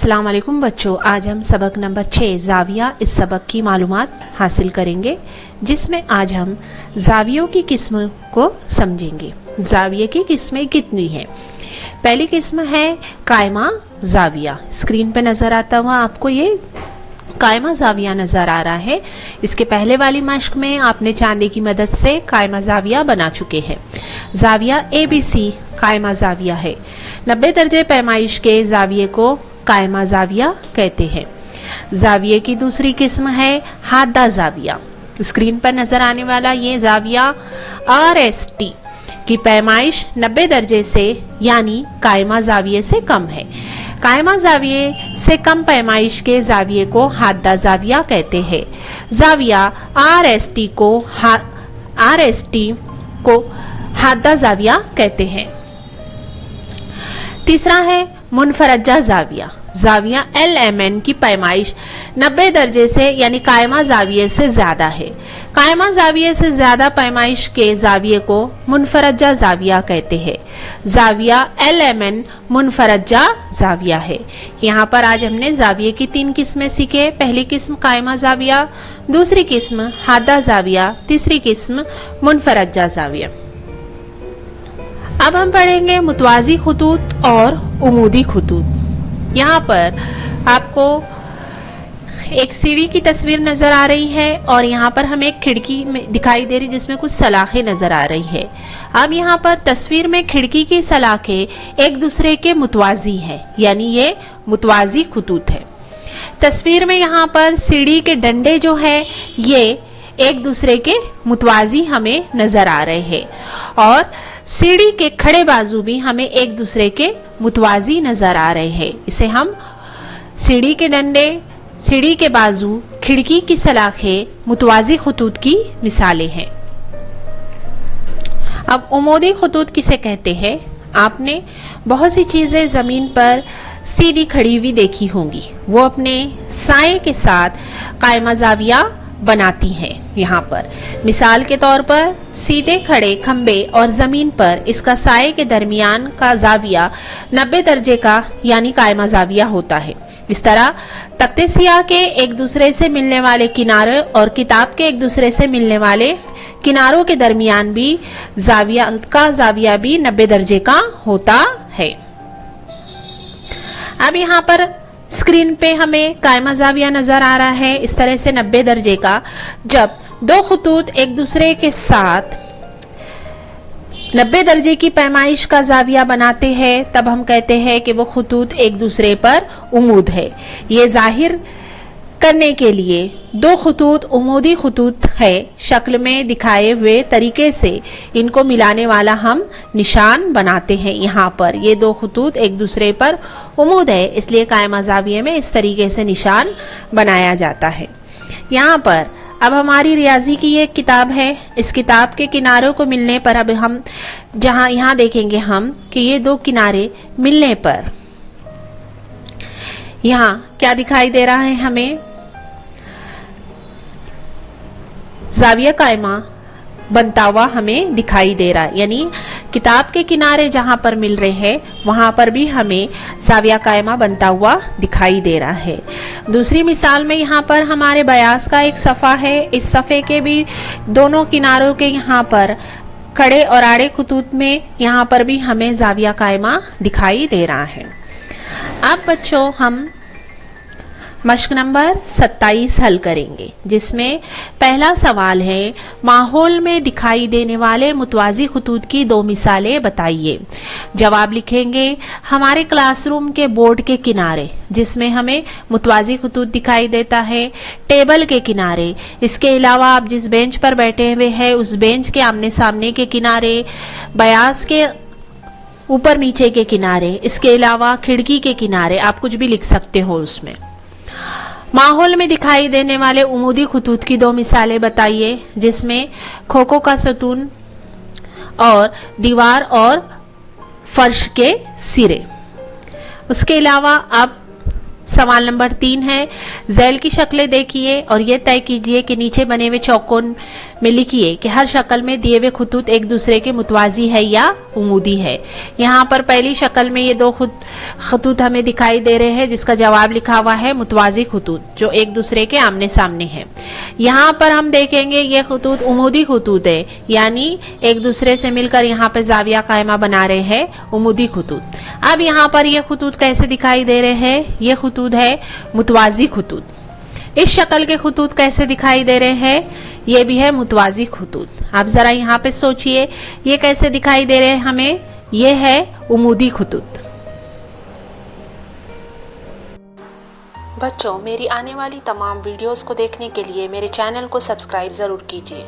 अस्सलाम वालेकुम बच्चों, आज हम सबक नंबर 6 जाविया इस सबक की मालूमात हासिल करेंगे, जिसमें आज हम जावियों की किस्म को समझेंगे। जाविये की किस्में कितनी हैं? पहली किस्म है कायमा जाविया। स्क्रीन पे नजर आता हुआ आपको ये कायमा जाविया नजर आ रहा है। इसके पहले वाली मश्क में आपने चांदी की मदद से कायमा जाविया बना चुके हैं। जाविया ABC कायमा जाविया है। 90 दर्जे पैमाइश के जाविये को कायमा जाविया कहते हैं। जाविये की दूसरी किस्म है हादा जाविया। स्क्रीन पर नजर आने वाला ये जाविया RST की पैमाइश 90 दर्जे से यानी कायमा जाविये से कम है। कायमा जाविये से कम पैमाइश के जाविये को हादा जाविया कहते हैं। जाविया RST को हादा जाविया कहते हैं। तीसरा है मुनफरजा जाविया। जाविया LMN की पैमाइश 90 दर्जे से यानी कायमा जाविये से ज्यादा है। कायमा जाविये से ज्यादा पैमाइश के जाविये को मुनफरजा जाविया कहते हैं। जाविया LMN मुनफरजा जाविया है। यहाँ पर आज हमने जाविये की 3 किस्में सीखे। पहली किस्म कायमा जाविया, दूसरी किस्म हादा जाविया, तीसरी किस्म मुनफरजा जाविया। अब हम पढ़ेंगे मुतवाजी खुतूत और उमूदी खुतूत। यहाँ पर आपको एक सीढ़ी की तस्वीर नजर आ रही है और यहाँ पर हमें एक खिड़की दिखाई दे रही है जिसमें कुछ सलाखें नजर आ रही है। अब यहाँ पर तस्वीर में खिड़की की सलाखें एक दूसरे के मुतवाजी है, यानी ये मुतवाजी खुतूत है। तस्वीर में यहाँ पर सीढ़ी के डंडे जो है ये एक दूसरे के मुतवाजी हमें नजर आ रहे हैं और सीढ़ी के खड़े बाजू भी हमें एक दूसरे के मुतवाजी नजर आ रहे हैं। इसे हम सीढ़ी के डंडे, सीढ़ी के बाजू, खिड़की की सलाखें मुतवाजी खुतूत की मिसालें हैं। अब उमूदी खुतूत किसे कहते हैं? आपने बहुत सी चीजें जमीन पर सीधी खड़ी हुई देखी होंगी, वो अपने साए के साथ कायमा जाविया बनाती हैं। यहाँ पर मिसाल के तौर पर सीधे खड़े खंबे और जमीन पर इसका साए के दरमियान का जाविया 90 दर्जे का यानी कायमा जाविया होता है। इस तरह तख्ते सियाह के एक दूसरे से मिलने वाले किनारे और किताब के एक दूसरे से मिलने वाले किनारों के दरमियान भी जाविया भी 90 दर्जे का होता है। अब यहाँ पर स्क्रीन पे हमें कायमा जाविया नजर आ रहा है इस तरह से 90 दर्जे का। जब दो खुतूत एक दूसरे के साथ 90 दर्जे की पैमाइश का जाविया बनाते हैं तब हम कहते हैं कि वो खुतूत एक दूसरे पर उमूद है। ये जाहिर करने के लिए दो खुतूत उमूदी खुतूत है, शक्ल में दिखाए हुए तरीके से इनको मिलाने वाला हम निशान बनाते हैं। यहाँ पर ये दो खुतूत एक दूसरे पर उमूद है, इसलिए कायमा जाविये में इस तरीके से निशान बनाया जाता है। यहाँ पर अब हमारी रियाजी की ये किताब है। इस किताब के किनारों को मिलने पर अब हम यहाँ देखेंगे हम कि ये दो किनारे मिलने पर यहाँ क्या दिखाई दे रहा है? हमें जाविया कायमा बनता हुआ हमें दिखाई दे रहा है, यानी किताब के किनारे जहां पर मिल रहे हैं वहां पर भी हमें जाविया कायमा बनता हुआ दिखाई दे रहा है। दूसरी मिसाल में यहाँ पर हमारे बयास का एक सफ़ा है। इस सफ़े के भी दोनों किनारों के यहाँ पर खड़े और आड़े खुतूत में यहाँ पर भी हमें जाविया कायमा दिखाई दे रहा है। अब बच्चों हम मश्क नंबर 27 हल करेंगे, जिसमें पहला सवाल है माहौल में दिखाई देने वाले मुतवाजी खुतूत की 2 मिसालें बताइए। जवाब लिखेंगे हमारे क्लासरूम के बोर्ड के किनारे, जिसमें हमें मुतवाजी खुतूत दिखाई देता है, टेबल के किनारे, इसके अलावा आप जिस बेंच पर बैठे हुए हैं उस बेंच के आमने सामने के किनारे, बयास के ऊपर नीचे के किनारे, इसके अलावा खिड़की के किनारे, आप कुछ भी लिख सकते हो उसमें। माहौल में दिखाई देने वाले उमूदी खुतूत की 2 मिसालें बताइए, जिसमें खोखो का सतून और दीवार और फर्श के सिरे। उसके अलावा आप सवाल नंबर 3 है, झैल की शक्लें देखिए और ये तय कीजिए कि नीचे बने हुए चौकोन में लिखिए कि हर शक्ल में दिए हुए खतूत एक दूसरे के मुतवाजी है या उमूदी है। यहाँ पर पहली शक्ल में ये दो खतूत हमें दिखाई दे रहे हैं, जिसका जवाब लिखा हुआ है मुतवाजी खतूत, जो एक दूसरे के आमने सामने है। यहाँ पर हम देखेंगे ये खतूत उमूदी खतूत है, यानी एक दूसरे से मिलकर यहाँ पे जाविया कायमा बना रहे हैं उमूदी खतूत। अब यहाँ पर ये खतूत कैसे दिखाई दे रहे हैं? ये खतूत है मुतवाजी खतूत। इस शक्ल के खतूत कैसे दिखाई दे रहे हैं? ये भी है मुतवाजी खतूत। आप जरा यहाँ पे सोचिए, ये कैसे दिखाई दे रहे हैं हमें? ये है उमूदी खतूत। बच्चों, मेरी आने वाली तमाम वीडियोस को देखने के लिए मेरे चैनल को सब्सक्राइब ज़रूर कीजिए।